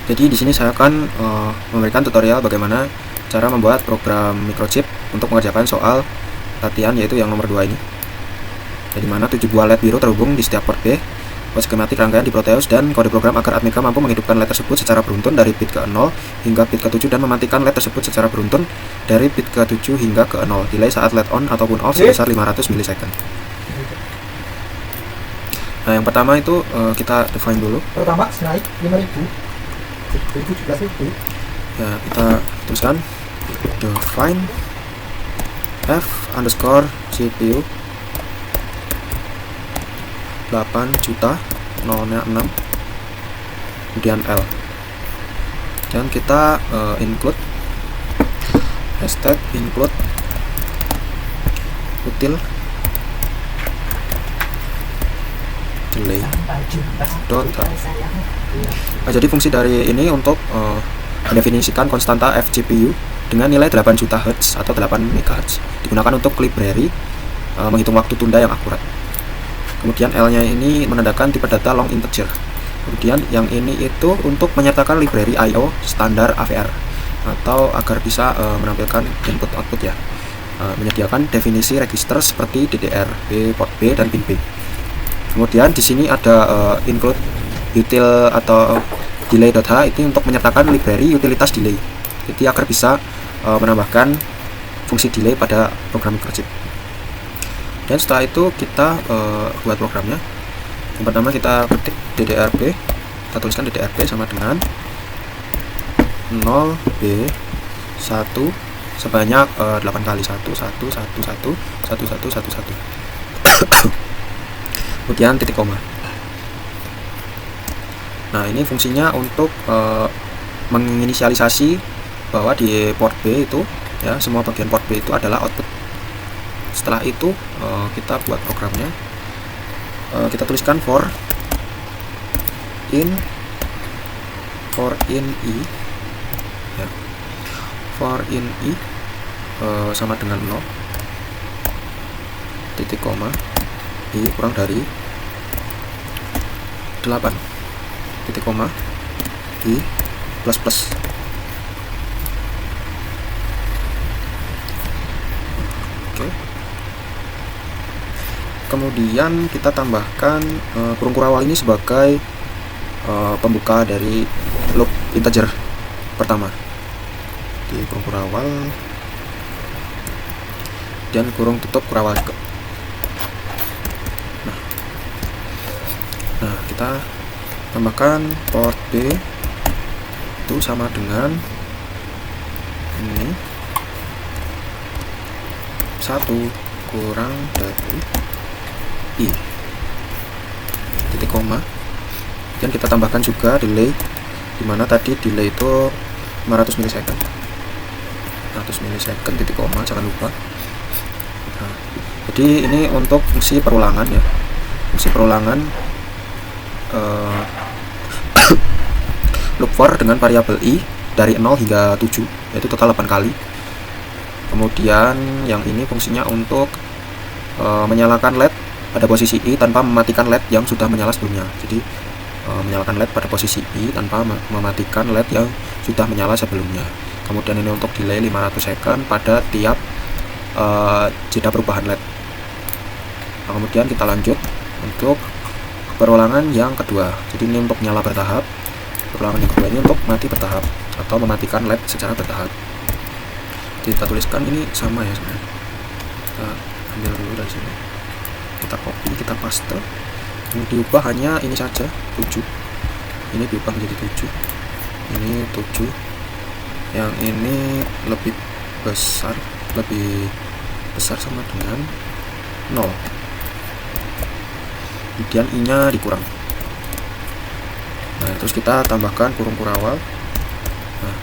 Jadi di sini saya akan memberikan tutorial bagaimana cara membuat program microchip untuk mengerjakan soal latihan, yaitu yang nomor 2 ini. Jadi mana 7 buah LED biru terhubung di setiap port B, kode skematik rangkaian di Proteus, dan kode program agar Atmega mampu menghidupkan LED tersebut secara beruntun dari bit ke 0 hingga bit ke 7 dan mematikan LED tersebut secara beruntun dari bit ke 7 hingga ke 0. Delay saat LED on ataupun off sebesar 500 milisecond. Nah, yang pertama itu kita define dulu. Pertama naik 5.000, 17.000. Ya, kita tuliskan define f underscore CPU 8 juta 006, kemudian L, dan kita include hashtag include util delay dot. Nah, jadi fungsi dari ini untuk mendefinisikan konstanta f GPU dengan nilai 8 juta Hz atau 8 MHz, digunakan untuk library menghitung waktu tunda yang akurat. Kemudian L-nya ini menandakan tipe data long integer. Kemudian yang ini itu untuk menyertakan library I/O standar AVR atau agar bisa menampilkan input output ya. Menyediakan definisi register seperti DDR, B, port B, dan pin B. Kemudian di sini ada include util atau delay.h ini untuk menyertakan library utilitas delay. Jadi agar bisa menambahkan fungsi delay pada program microchip. Dan setelah itu kita buat programnya. Yang pertama kita ketik DDRB, kita tuliskan DDRB sama dengan 0B1 sebanyak 8 kali 1 1 1 1 1 1 1 1 1. Kemudian titik koma. Nah, ini fungsinya untuk menginisialisasi bahwa di port B itu ya, semua bagian port B itu adalah output. Setelah itu kita buat programnya. Kita tuliskan for in i ya. For in i sama dengan 0 titik koma i kurang dari 8 titik koma i plus plus. Kemudian kita tambahkan kurung kurawal ini sebagai pembuka dari loop integer pertama di kurung kurawal, dan kurung tutup kurawal juga. Nah, kita tambahkan port B itu sama dengan ini 1 kurang dari I titik koma, dan kita tambahkan juga delay, dimana tadi delay itu 500 milisecond 100 milisecond titik koma, jangan lupa. Nah, jadi ini untuk fungsi perulangan ya, fungsi perulangan loop for dengan variabel i dari 0 hingga 7, yaitu total 8 kali. Kemudian yang ini fungsinya untuk menyalakan LED pada posisi I tanpa mematikan LED yang sudah menyala sebelumnya. Jadi menyalakan LED pada posisi I tanpa mematikan LED yang sudah menyala sebelumnya. Kemudian ini untuk delay 500 second pada tiap jeda perubahan LED. Nah, kemudian kita lanjut untuk perulangan yang kedua. Jadi ini untuk nyala bertahap. Perulangan yang kedua ini untuk mati bertahap atau mematikan LED secara bertahap. Jadi kita tuliskan ini sama ya sebenarnya. Kita ambil dulu dari sini, kita copy, kita paste. Ini diubah hanya ini saja 7. Ini diubah menjadi 7. Ini 7. Yang ini lebih besar sama dengan 0. Kemudian I nya dikurang. Nah, terus kita tambahkan kurung kurawal. Nah,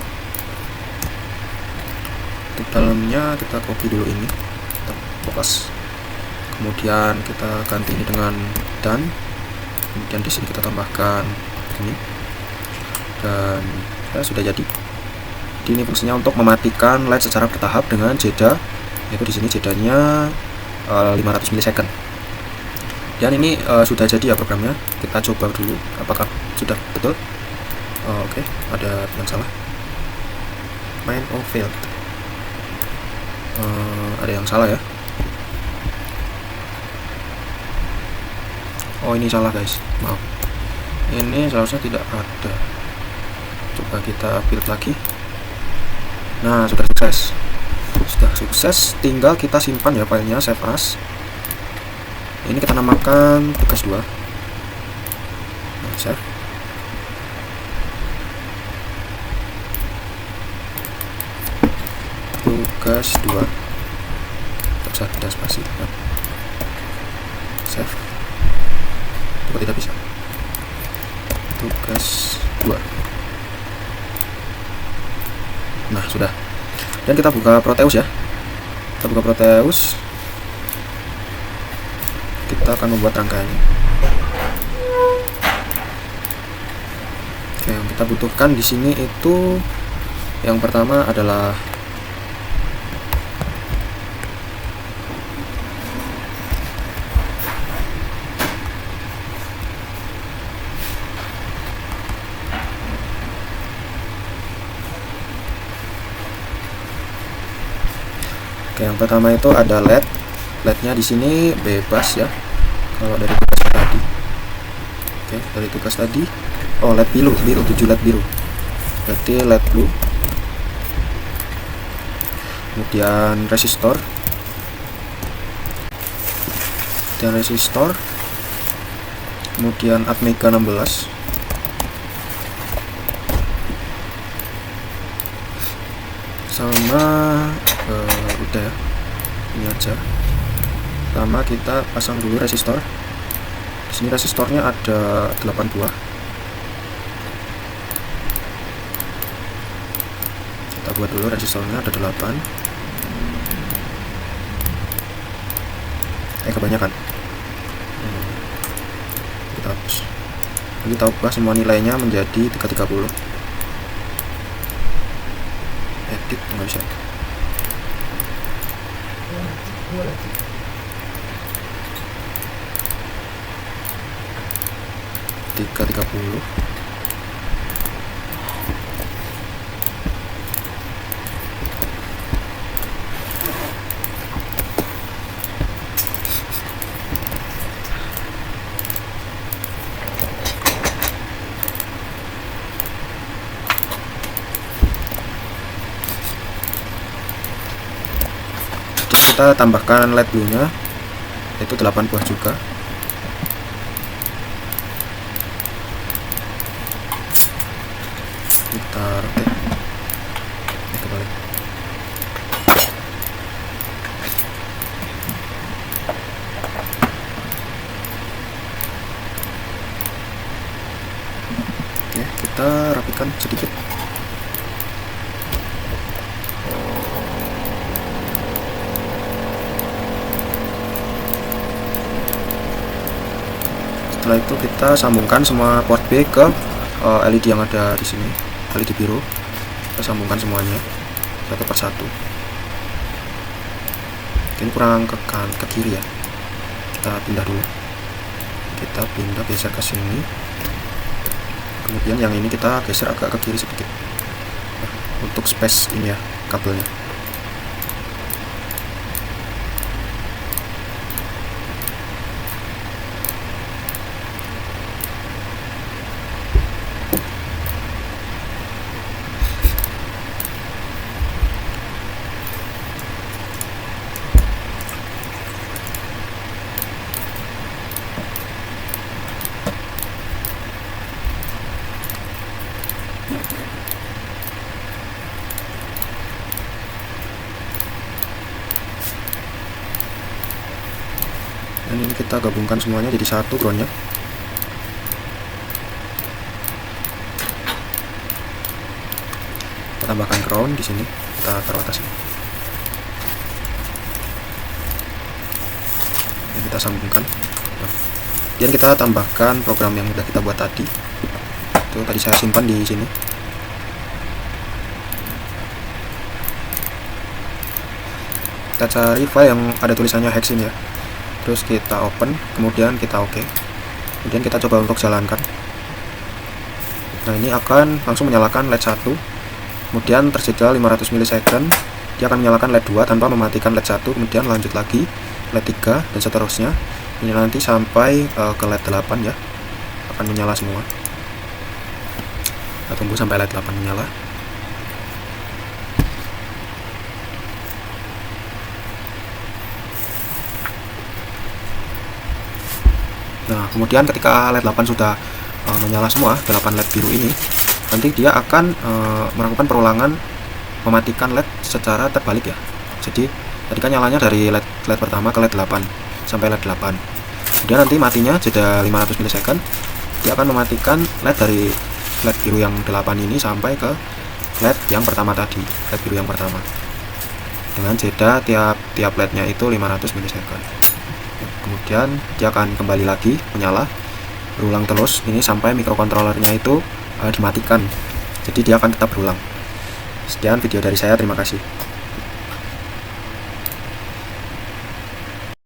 untuk dalamnya kita copy dulu ini, kita fokus. Kemudian kita ganti ini dengan dan. Kemudian di sini kita tambahkan ini, dan ya, sudah jadi. Jadi ini fungsinya untuk mematikan LED secara bertahap dengan jeda, yaitu di sini jedanya 500 milisecond. Dan ini sudah jadi ya programnya. Kita coba dulu apakah sudah betul. Oke, ada yang salah. Main on failed. Ada yang salah ya. Oh, ini salah guys, maaf. Ini seharusnya tidak ada. Coba kita build lagi. Nah, sudah sukses. Tinggal kita simpan ya filenya, save as. Ini kita namakan tugas 2. Nah, save. Tugas 2. Tak usah ada spasi. Save. Coba tidak bisa. Tugas 2. Nah, sudah. Dan kita buka Proteus ya. Kita buka Proteus. Kita akan membuat rangkaiannya. Oke, yang kita butuhkan di sini itu yang pertama adalah yang pertama itu ada LED-nya di sini bebas ya. Kalau dari tugas tadi. Oke, dari tugas tadi. Oh, LED biru, 7 LED biru. Berarti LED blue. Kemudian resistor. Kemudian Atmega 16. Sama udah ya, ini aja. Pertama kita pasang dulu resistor. Di sini resistornya ada 8 buah. Kita buat dulu resistornya ada 8. Kebanyakan. Kita hapus. Kita ubah semua nilainya menjadi 330. Edit nggak bisa. 330. Kita tambahkan LED blue nya itu 8 buah juga. Kita rotate. Kembali. Oke, kita rapikan sedikit. Setelah itu kita sambungkan semua port B ke LED yang ada di sini, LED biru. Kita sambungkan semuanya satu persatu. Ini kurang ke kiri ya. Kita pindah dulu. Kita pindah geser ke sini. Kemudian yang ini kita geser agak ke kiri sedikit. Nah, untuk space ini ya kabelnya. Dan ini kita gabungkan semuanya jadi satu groundnya. Kita tambahkan ground di sini, kita taruh atas ini. Ini kita sambungkan. Kemudian kita tambahkan program yang sudah kita buat tadi. Itu tadi saya simpan di sini. Kita cari file yang ada tulisannya hexin ya. Terus kita open, kemudian kita oke. Kemudian kita coba untuk jalankan. Nah, ini akan langsung menyalakan LED 1, kemudian terjeda 500 milisecond, dia akan menyalakan LED 2 tanpa mematikan LED 1, kemudian lanjut lagi LED 3 dan seterusnya. Ini nanti sampai ke LED 8 ya, akan menyala semua. Kita tunggu sampai LED 8 menyala. Nah, kemudian ketika LED 8 sudah menyala semua, 8 LED biru ini, nanti dia akan melakukan perulangan mematikan LED secara terbalik ya. Jadi tadi kan nyalanya dari LED pertama ke LED 8 sampai LED 8. Kemudian nanti matinya jeda 500 milisecond, dia akan mematikan LED dari LED biru yang 8 ini sampai ke LED yang pertama tadi, LED biru yang pertama. Dengan jeda tiap LED-nya itu 500 milisecond. Kemudian dia akan kembali lagi menyala, berulang terus ini sampai mikrokontrolernya itu dimatikan. Jadi dia akan tetap berulang. Sekian video dari saya, terima kasih.